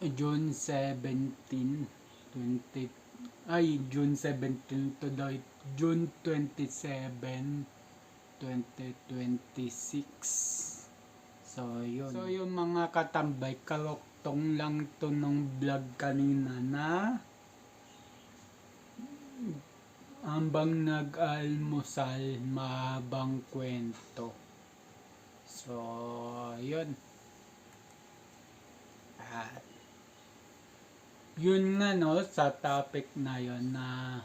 June 17, 20, June 17 to June 27, 2026. So yun mga katambay, karoktong lang to nung vlog kanina na habang nag-almusal, mahabang kwento. So yun. At yun nga no, sa topic na yun na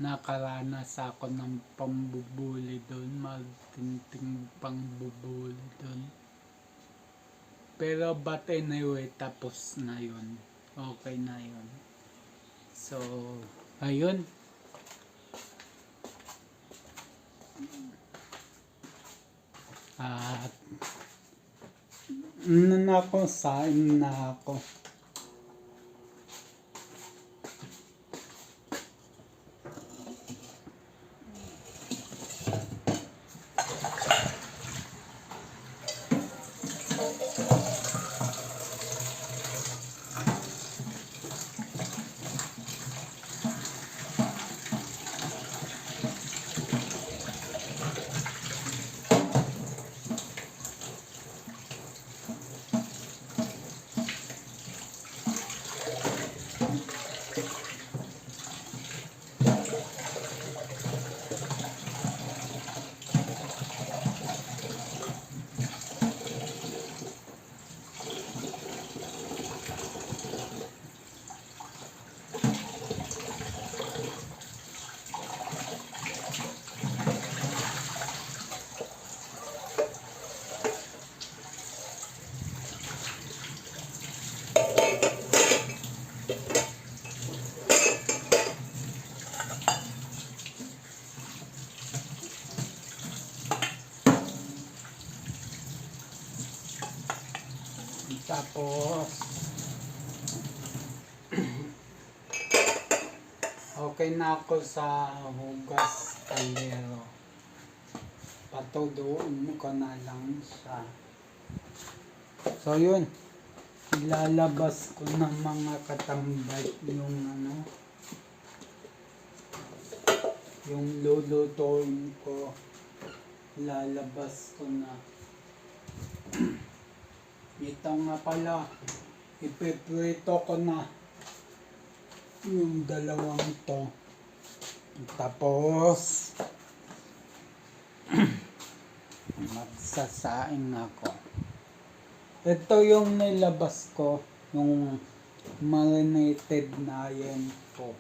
nakaranas ako ng pambubuli doon, magtinting pangbubuli doon. Pero but anyway, tapos na yun. Okay na yun. So, ayun. At sain na ako. Tapos okay na ako sa hugas kaldero. Patuduin ko na lang siya. So yun, ilalabas ko ng mga katambay yung lulutuin ko. Ilalabas ko na. Ito nga pala, ipiprito ko na yung dalawang to. Tapos magsasaing ako. Ito yung nilabas ko, yung marinated na yan po.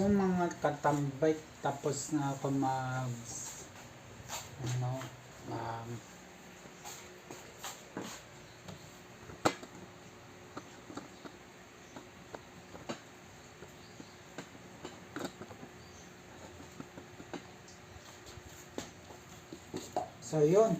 yung mga katambay, tapos na ako ano, mag, so yun.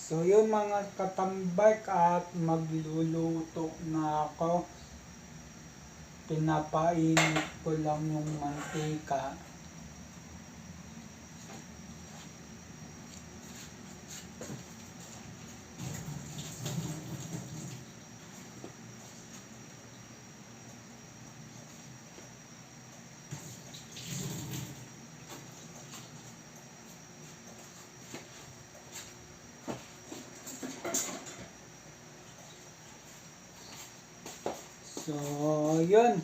So yun mga katambak, at magluluto na ako. Pinapainit ko lang yung mantika. So yun.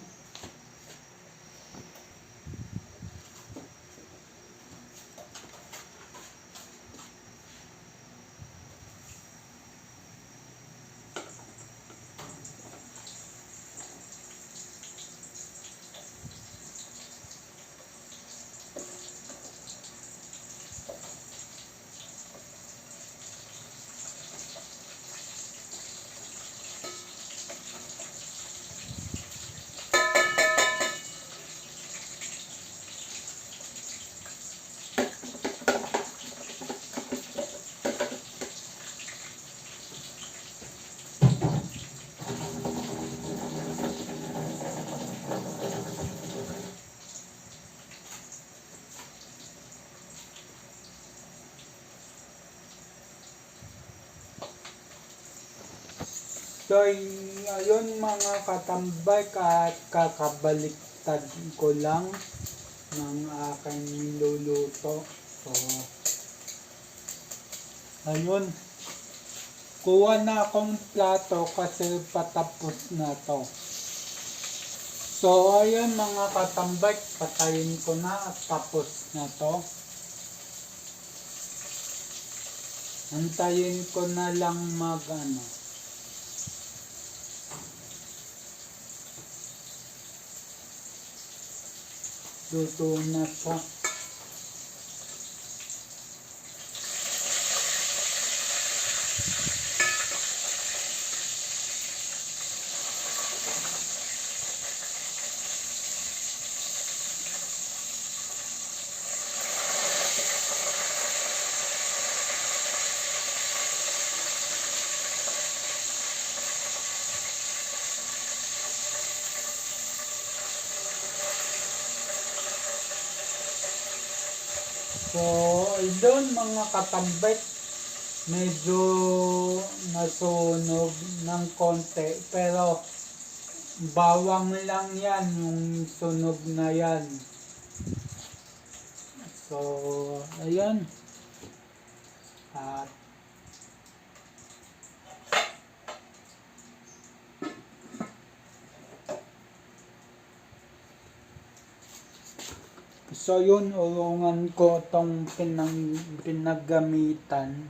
So, ayun mga katambak, at kakabaliktad ko lang ng aking niluluto. So, ayun. Kuha na akong plato kasi patapos na to. So, ayun mga katambak, patayin ko na at tapos na to. Antayin ko na lang luto na siya. So, doon mga katambak, medyo nasunog ng konti, pero bawang lang yan, yung sunog na yan. So, ayan. At so yun, ulungan ko tong pinaggamitan.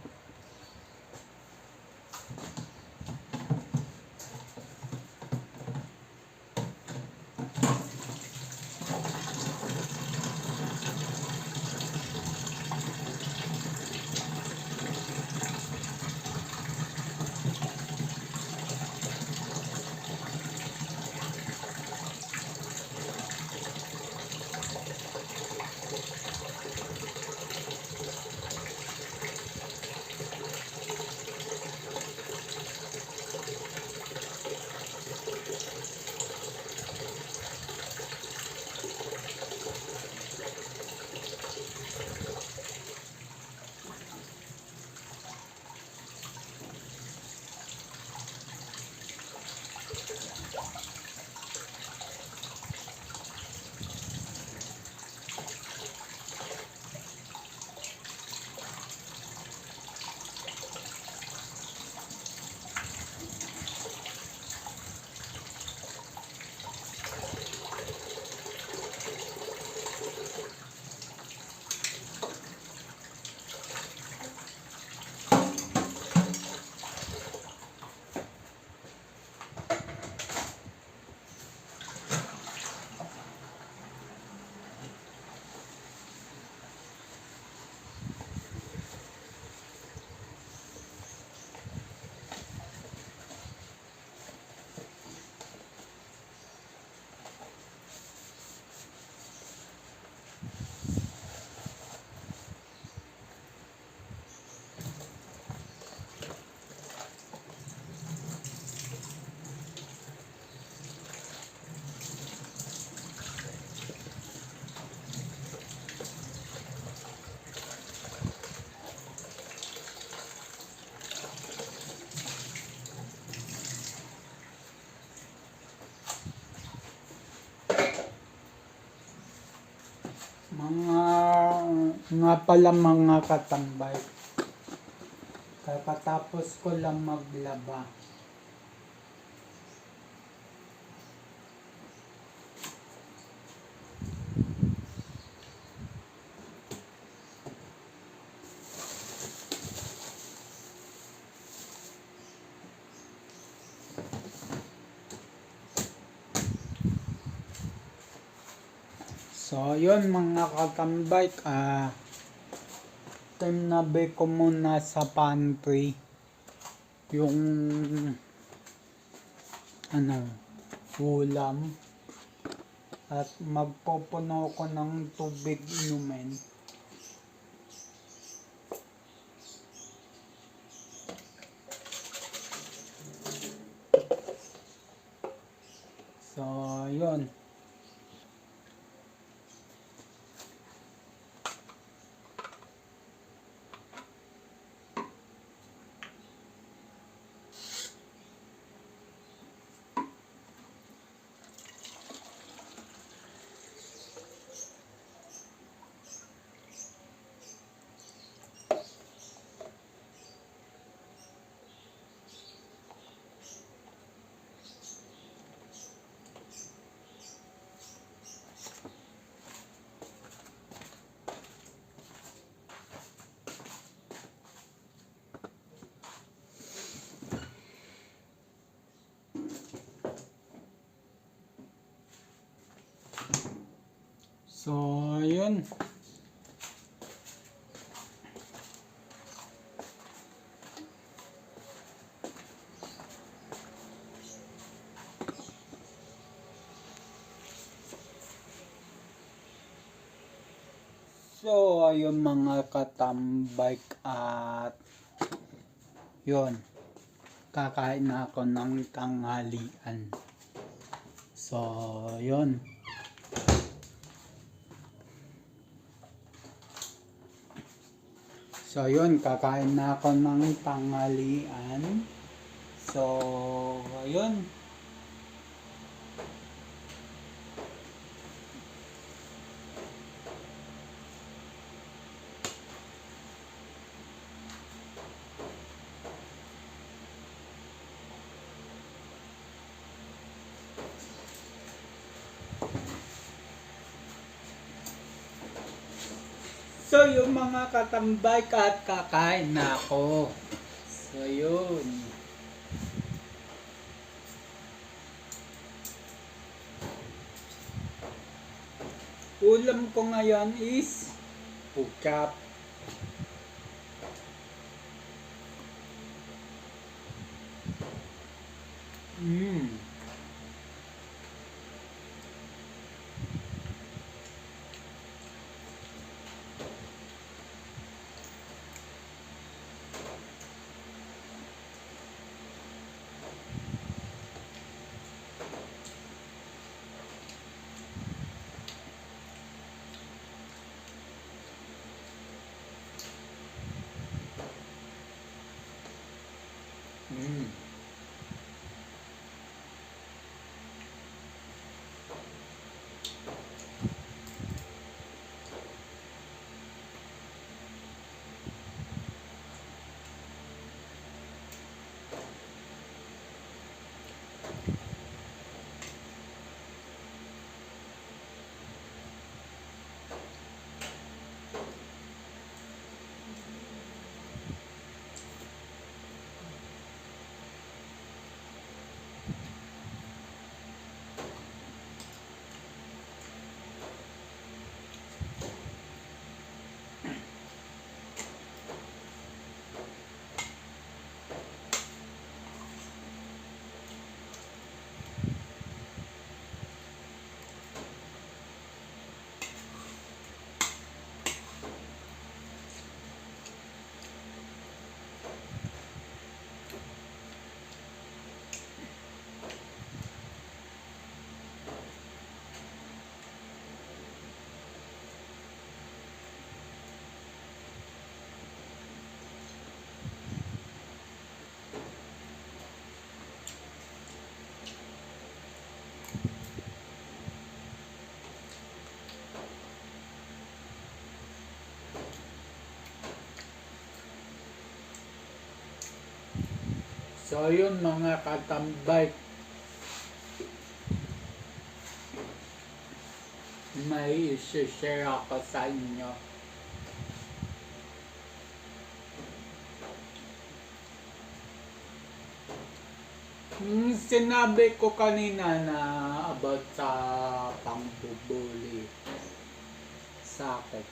Nga pala mga katambay, kakatapos ko lang maglaba. So, yun mga katambay, tinabi ko muna sa pantry yung ulam at magpupuno ko ng tubig inumin. So, yun. So, yun. So, ayun mga katambay at yun, kakain na ako ng tanghalian. So, yun. So, yun, kakain na ako ng tanghalian. So, ayun. So, yung mga katambay at kakain na ako. So, yun. Ulam ko ngayon is puchap. So yun mga katambay, may isi-share ako sa inyo. Sinabi ko kanina na about sa pangbubuli sa akin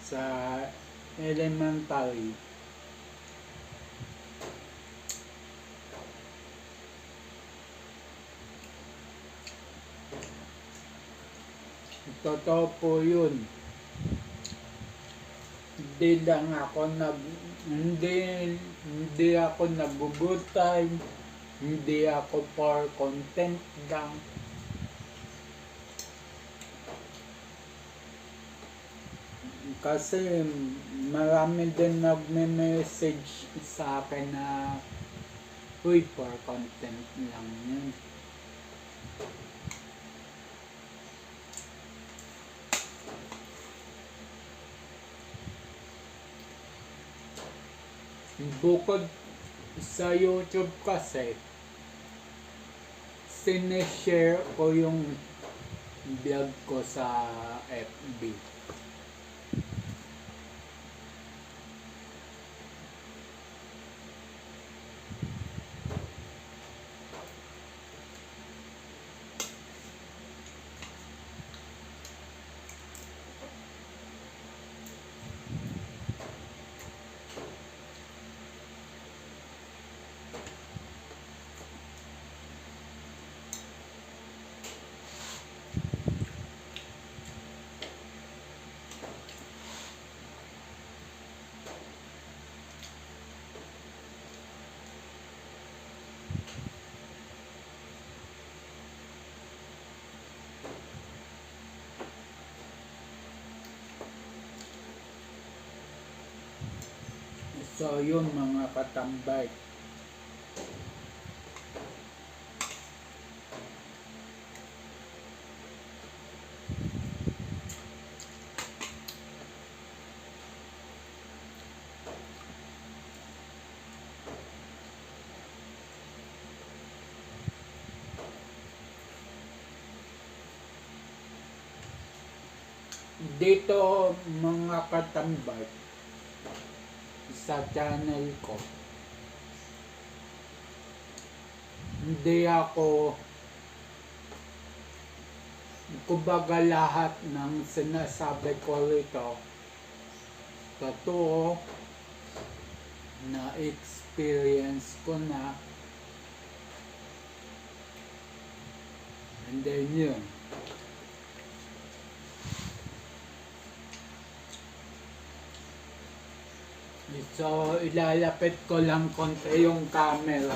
sa elementary. Totoo po yun. Hindi ako nag-good time, hindi ako for content lang. Kasi marami din nagme-message sa akin na uy, for content lang yun. Bukod sa YouTube kasi, sineshare ko yung vlog ko sa FB. So yun mga katambay. Dito mga katambay, sa channel ko, hindi ako, kumbaga lahat ng sinasabi ko rito, totoo, na experience ko na, and then yun. So, ilalapit ko lang konti yung camera.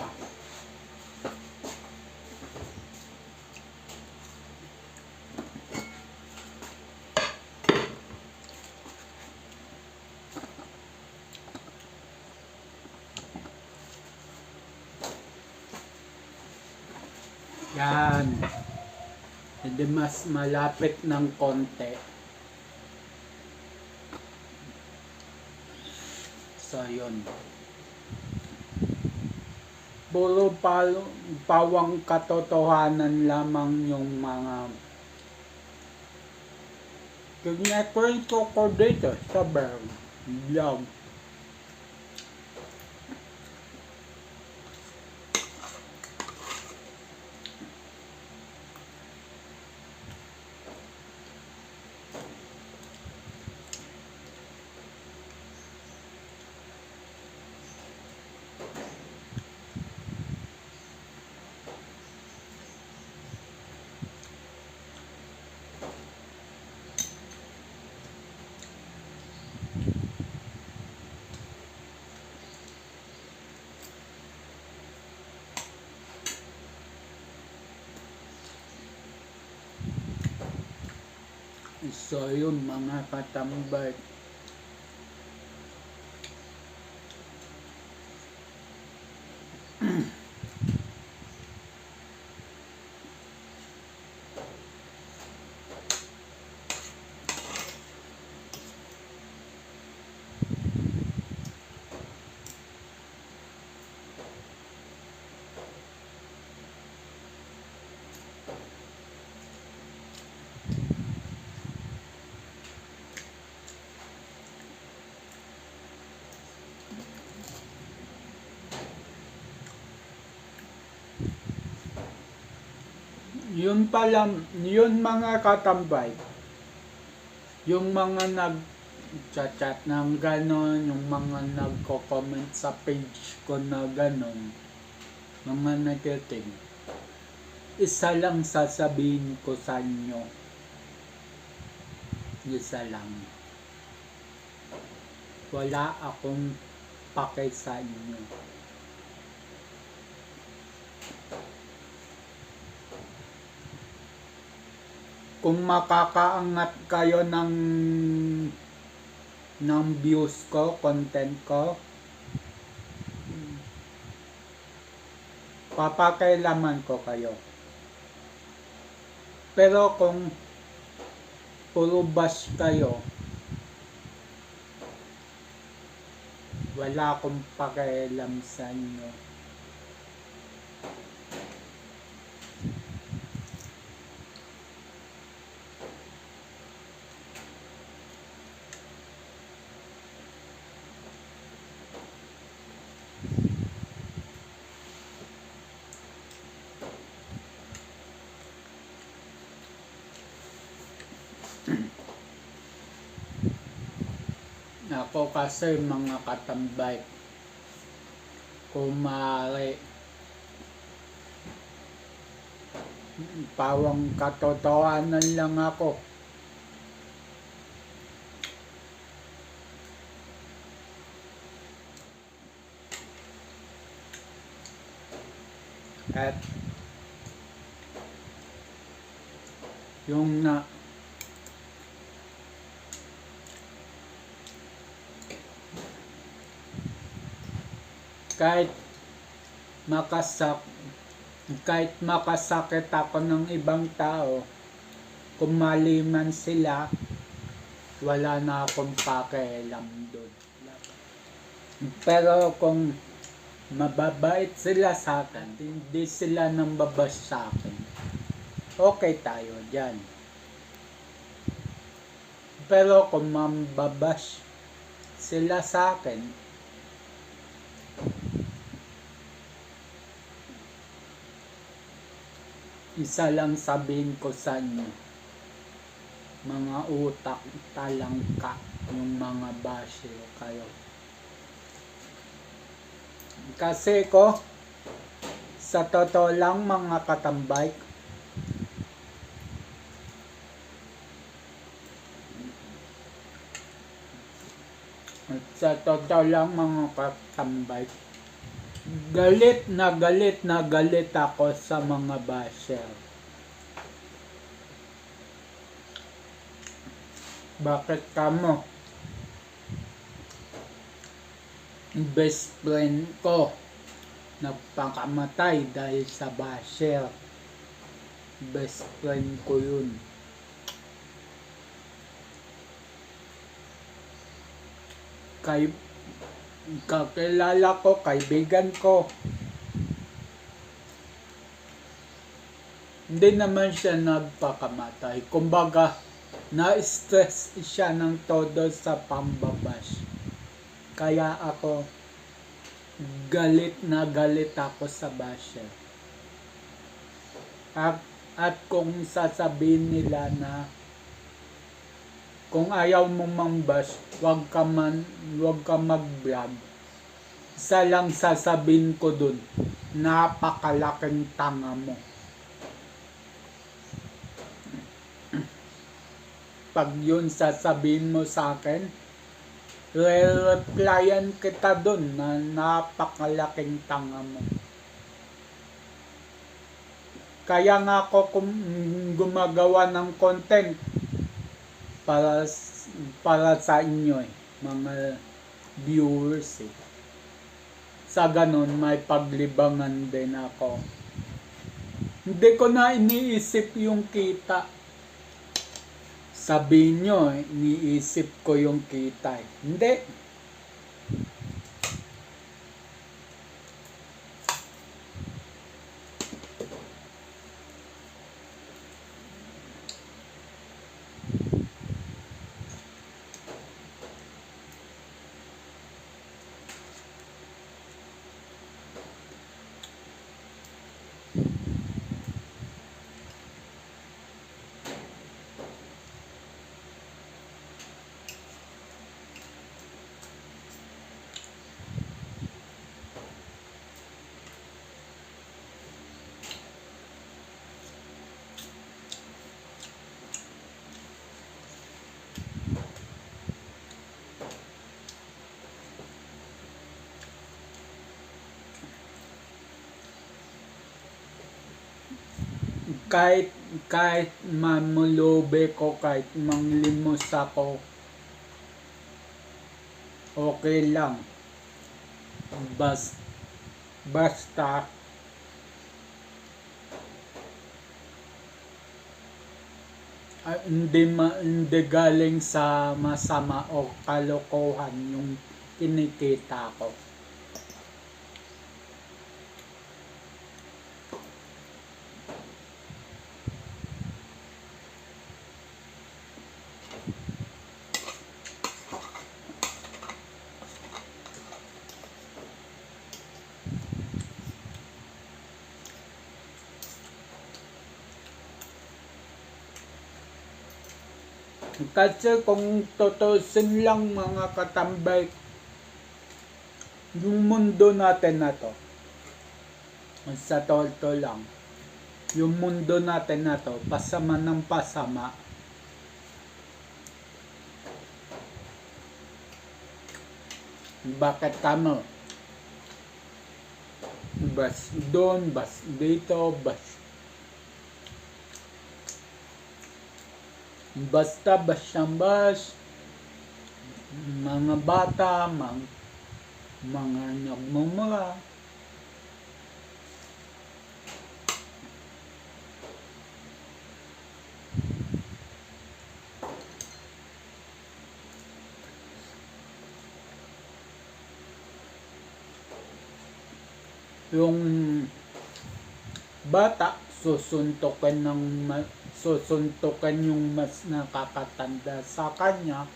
Yan. Hindi mas malapit ng konti. So, yun. Puro pawang katotohanan lamang yung mga kinakwento ko dito sa vlog. So yun mga katambay. Yun pala, yun mga katambay, yung mga nag-chat ng ganon, yung mga nagko-comment sa page ko na ganon, mga negative, isa lang sasabihin ko sa inyo. Isa lang. Wala akong pake sa inyo. Kung makakaangat kayo ng views ko, content ko, papakailaman ko kayo. Pero kung puro bash kayo, wala akong pakialam sa inyo. Ako kasi mga katambay, kumari, pawang katotohanan lang ako. At yung na kahit makasakit ako ng ibang tao, kung mali man sila, wala na akong pakialam doon. Pero kung mababait sila sa akin, hindi sila nang babash sa akin, okay tayo dyan. Pero kung mababash sila sa akin, isa lang sabihin ko sa inyo, mga utak talangka, yung mga basher kayo. Kasi ko, sa totoo lang mga katambay, galit na galit ako sa mga basher. Bakit kamo? Best friend ko nagpakamatay dahil sa basher. Best friend ko yun. Kakilala ko, kaibigan ko. Hindi naman siya nagpakamatay. Kumbaga, na-stress siya ng todo sa pambabash. Kaya ako, galit na galit ako sa basher. At kung sasabihin nila na kung ayaw mong mambash, wag ka mag-vlog. Isa lang sasabihin ko dun, napakalaking tanga mo. Pag yun sasabihin mo sa akin, re-replyan kita dun na napakalaking tanga mo. Kaya nga ako gumagawa ng content para sa inyo mga viewers Sa ganon may paglibangan din ako. Hindi ko na iniisip yung kita. Sabihin nyo, iniisip ko yung kita. Hindi. kahit kahit mamulubi ko, kahit manglimos ako, okay lang. Basta hindi galing sa masama o kalokohan yung kinikita ko. Kasi kung tutusin lang mga katambay, yung mundo natin na to, sa totoo lang, yung mundo natin na to, pasama ng pasama. Bakit kamo? Bas doon, bas dito, basta mga bata, mga nagmumura. Yung bata, susuntukan yung mas nakakatanda sa kanya.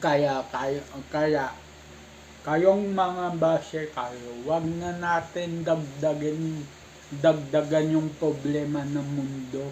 Kaya kayong mga basher kayo, wag na natin dagdagan yung problema ng mundo.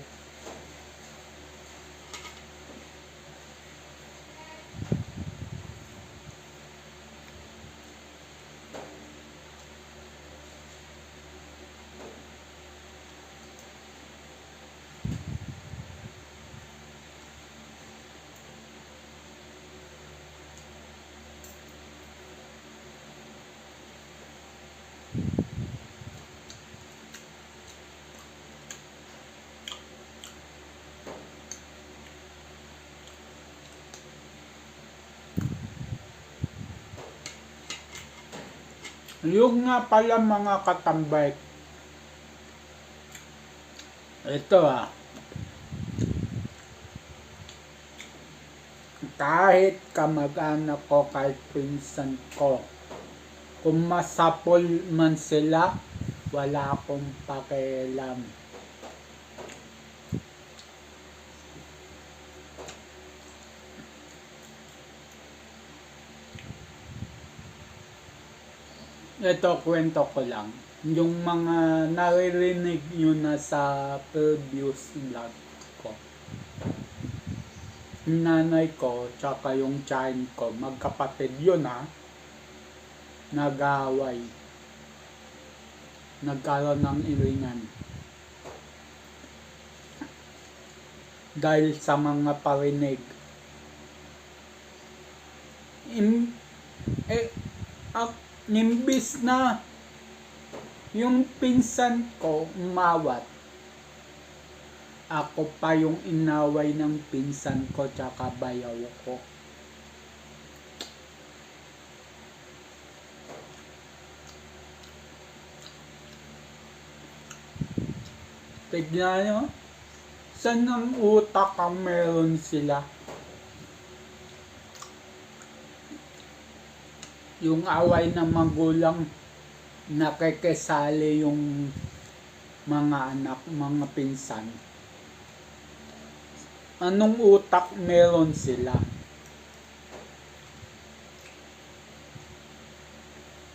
Yung nga pala mga katambay, ito kahit kamag-anak ko, kahit pinsan ko, kung masapol man sila, wala akong pakialam. Ito, kwento ko lang. Yung mga naririnig nyo na sa previous vlog ko. Yung nanay ko, tsaka yung tiyahin ko, magkapatid yun nag-aaway. Nagkaroon ng iringan. Dahil sa mga parinig. Nimbis na yung pinsan ko umawat, ako pa yung inaway ng pinsan ko tsaka bayaw ko. Tignan nyo, saan ang utak ang meron sila? Yung away ng magulang, nakikisali yung mga anak, mga pinsan. Anong utak meron sila?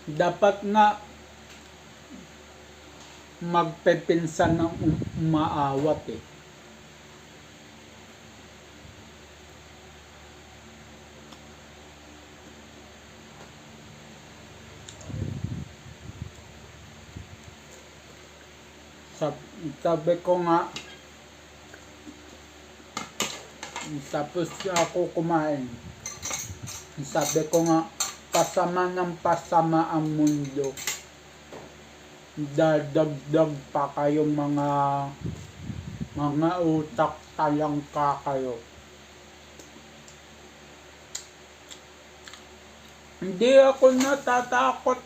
Dapat nga magpepinsan ng umaawat Sabi ko nga, tapos ako kumain. Sabi ko nga, pasama ng pasama ang mundo. Dadagdag pa kayo mga utak talangka kayo. Hindi ako natatakot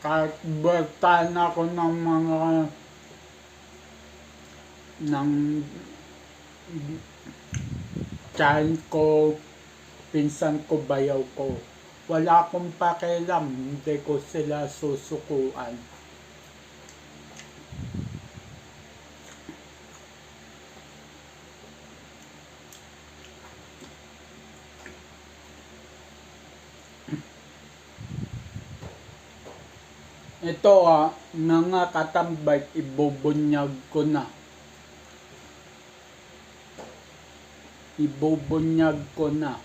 kahit bertan ako ng tiyan ko, pinsan ko, bayaw ko. Wala akong pakialam, hindi ko sila susukuan. Ito mga katambay, ibubunyag ko na. Ibubunyag ko na.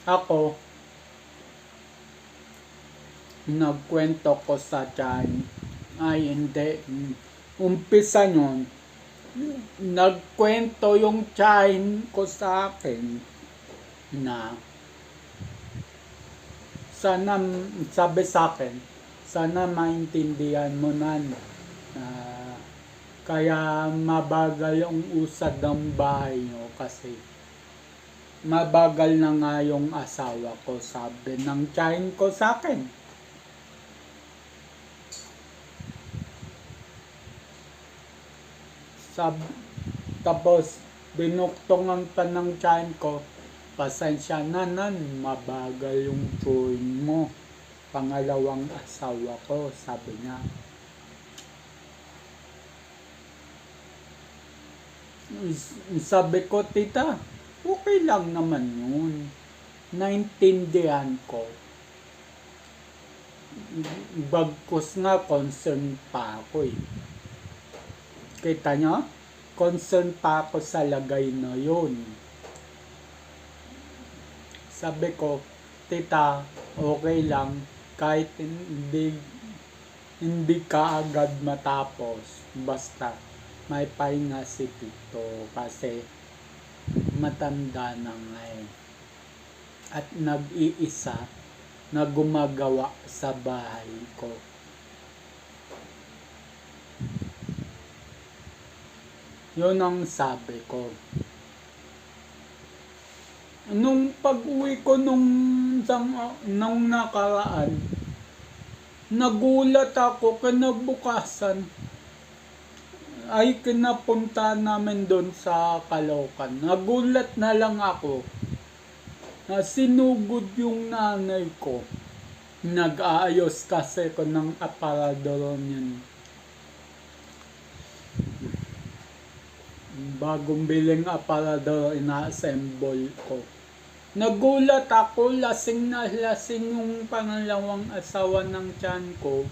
Ako, nagkwento ko sa tiyan. Ay, hindi. Umpisa nyon, nagkwento yung tiyan ko sa akin na sana, sabi sa akin, sana maintindihan mo na kaya mabagal ang usad ng bahay nyo kasi mabagal na nga yung asawa ko, sabi ng tiyan ko sa akin. Tapos dinuktungan pa ng tiyan ko, pasensya na mabagal yung chewing mo. Pangalawang asawa ko, sabi niya. Sabi ko, tita, okay lang naman yun. Naintindihan ko. Bagkus nga, concern pa ako eh. Kita nyo? Concern pa ako sa lagay na yun. Sabi ko, tita, okay lang kahit hindi ka agad matapos. Basta may pahinga si tito kasi matanda na nga eh. At nag-iisa na gumagawa sa bahay ko. Yun ang sabi ko. Nung pag-uwi ko nung nakaraan, nagulat ako kinabukasan ay kinapunta namin doon sa Caloocan. Nagulat na lang ako na sinugod yung nanay ko. Nag-aayos kasi ko ng aparador yun. Bagong biling aparador, ina-assemble ko. Nagulat ako, lasing na lasing yung pangalawang asawa ng tiyan ko.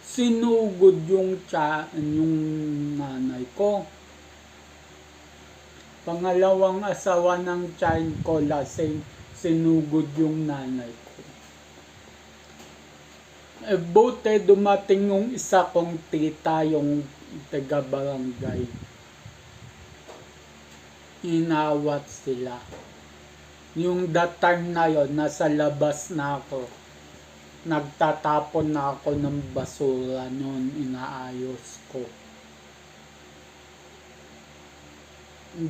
Sinugod yung nanay ko. Pangalawang asawa ng tiyan ko, lasing, sinugod yung nanay ko. Buti dumating yung isa kong tita, yung taga-barangay. Inawat sila. Yung that time na yon, nasa labas na ako. Nagtatapon na ako ng basura noon, inaayos ko.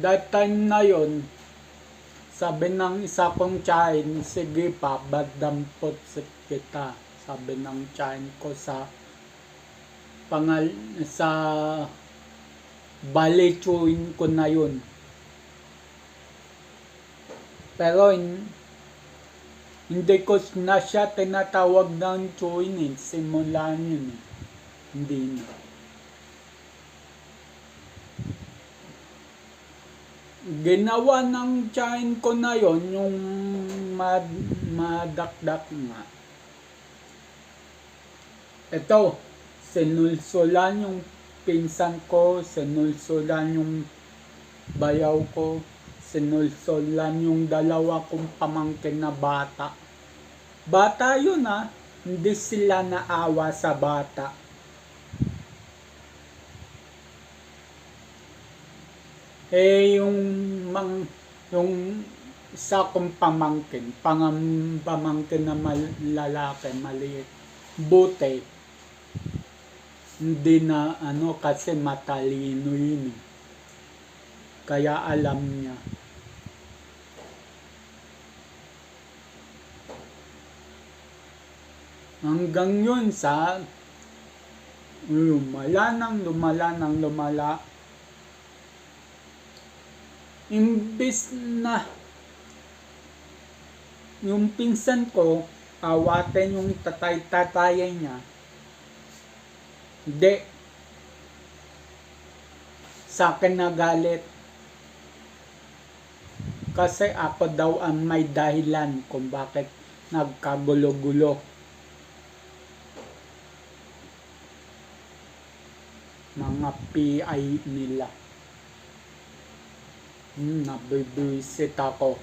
That time na yon, sabi ng isa kong tiyan, sige pa, badampot kita. Sabi ng tiyan ko sa balituin ko na yun. Pero hindi ko na siya tinatawag ng chewing. Simula yun. Hindi na. Ginawa ng tiyan ko na yon yung madakdak nga. Ito, sinulsulan yung pinsan ko, sinulsulan yung bayaw ko, sinulsulan yung dalawa kong pamangkin na bata. Bata yun hindi sila naawa sa bata. Yung yung isa kong pamangkin na lalaki, maliit, buti, hindi na kasi matalino yun eh. Kaya alam niya. Hanggang yun sa lumala. Imbis na yung pinsan ko, awatin yung tatay niya, hindi, sa akin nagalit. Kasi ako daw ang may dahilan kung bakit nagkagulo-gulo. Mga PI nila. Nabibisit ako.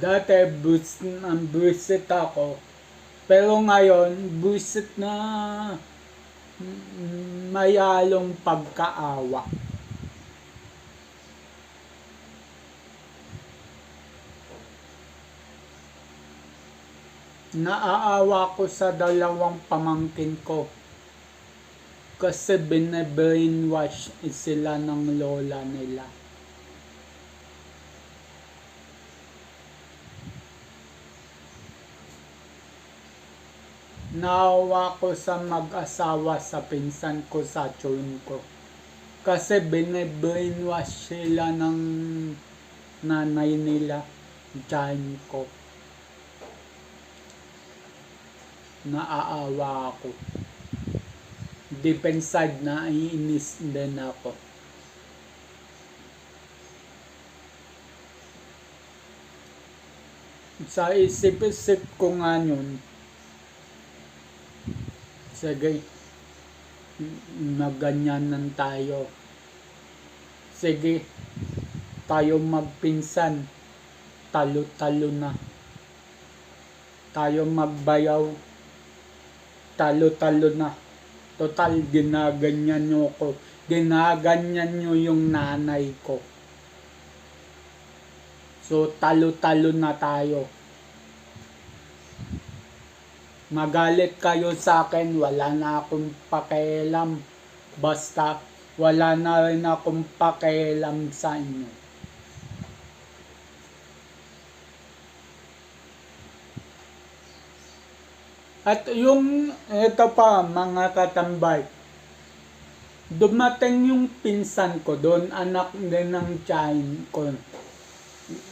Dati buwisit ako. Pero ngayon, buwisit na mayalong pagkaawa. Naaawa ko sa dalawang pamangkin ko. Kasi bine-brainwash sila ng lola nila. Naawa ko sa mag-asawa sa pinsan ko sa tiyun ko. Kasi bine-brainwash sila ng nanay nila, tiyan ko. Naaawa ako. Deep inside, naiinis din ako. Sa isip-isip ko nga yun, sige, naganyanan tayo. Sige, tayo magpinsan, talo-talo na. Tayo magbayaw, talo-talo na. Total, ginaganyan nyo ko. Ginaganyan nyo yung nanay ko. So, talo-talo na tayo. Magalit kayo sa akin, wala na akong pakialam. Basta, wala na rin akong pakialam sa inyo. At ito pa mga katambay, dumating yung pinsan ko doon, anak din ng tiyahin ko.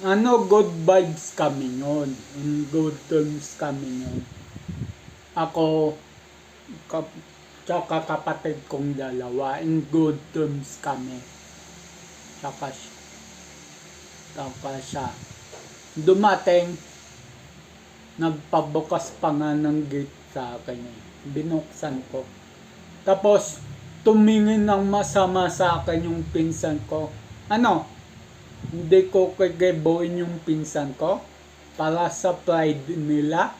Good vibes kami yun. Good terms kami yun. Ako, tsaka kapatid kong dalawa, in good terms kami. Tsaka siya. Dumating, nagpabukas pa nga ng gate sa akin. Binuksan ko. Tapos, tumingin ng masama sa akin yung pinsan ko. Hindi ko kageboin yung pinsan ko para sa pride nila.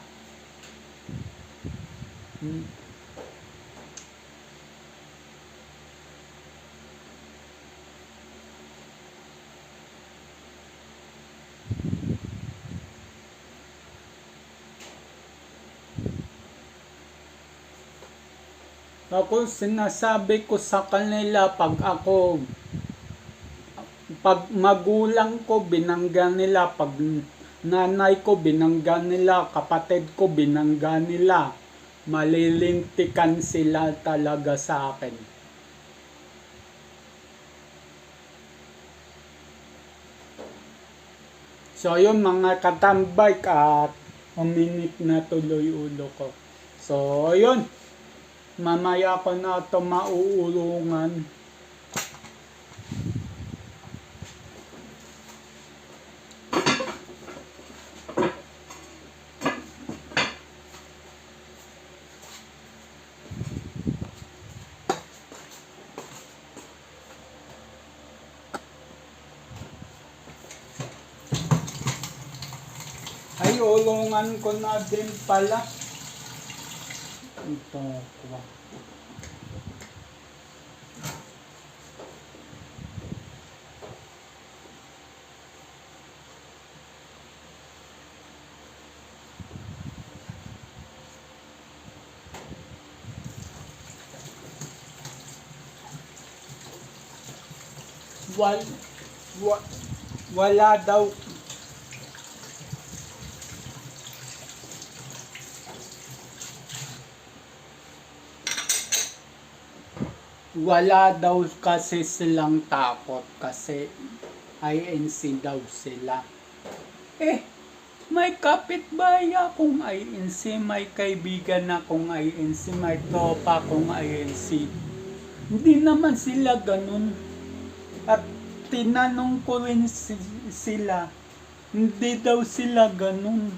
Ako sinasabi ko sa kanila pag magulang ko binangga nila, pag nanay ko binangga nila, kapatid ko binangga nila, malilintikan sila talaga sa akin. So yun mga katambay, at uminit na tuloy ulo ko. So yun, mamaya ko na ito mauulungan. tinulungan ko na din pala. Ito ko. Wala daw. Wala daw kasi silang takot kasi INC daw sila. May kapitbahay akong INC, may kaibigan akong INC, may tropa akong INC. Hindi naman sila ganun. At tinanong ko rin sila, hindi daw sila ganun.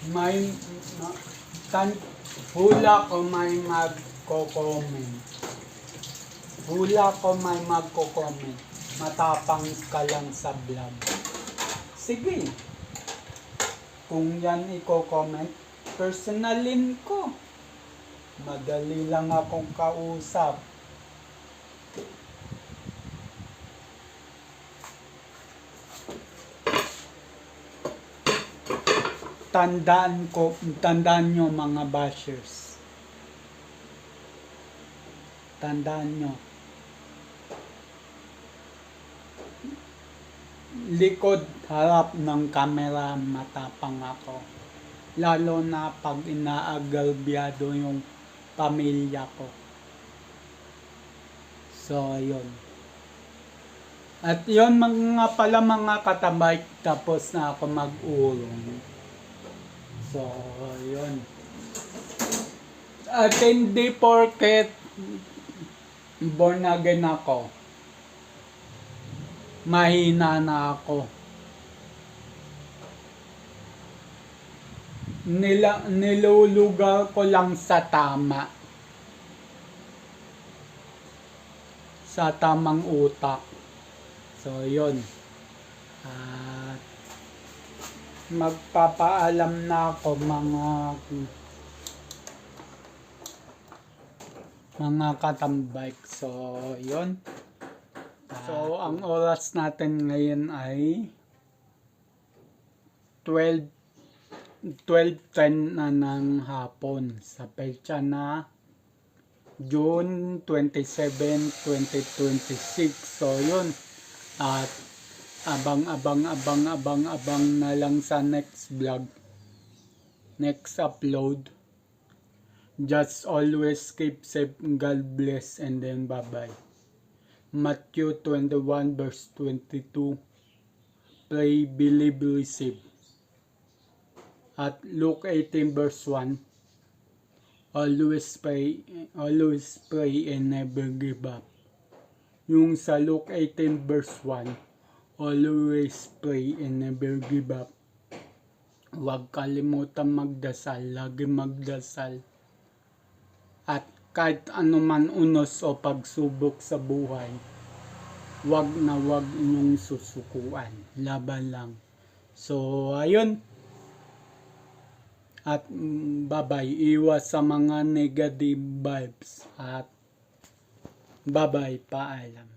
May hula ko may magko-comment. Hula ko may magko-comment. Matapang ka lang sa vlog. Sige. Kung yan i-comment, personalin ko. Madali lang akong kausap. Tandaan nyo mga bashers. Tandaan nyo. Likod, harap ng camera, matapang ako. Lalo na pag inaagalbyado yung pamilya ko. So, yun. At yun mga pala mga katabay, tapos na ako mag-urong. So, yun. At hindi porket born again ako, mahina na ako. Nilulugar ko lang sa tama. Sa tamang utak. So, yun. At magpapaalam na ako mga katambike. So, yun. So, ang oras natin ngayon ay 12:10 na ng hapon sa petsa na June 27, 2026. So, yun. At abang na lang sa next vlog, next upload. Just always keep safe, God bless, and then bye-bye. Matthew 21 verse 22, pray, believe, receive. At Luke 18 verse 1, always pray and never give up. Yung sa Luke 18 verse 1, always pray and never give up. Huwag kalimutan magdasal, lagi magdasal. At kahit anuman unos o pagsubok sa buhay, huwag inyong susukuan. Laban lang. So, ayun. At bye-bye. Iwas sa mga negative vibes. At bye-bye. Paalam.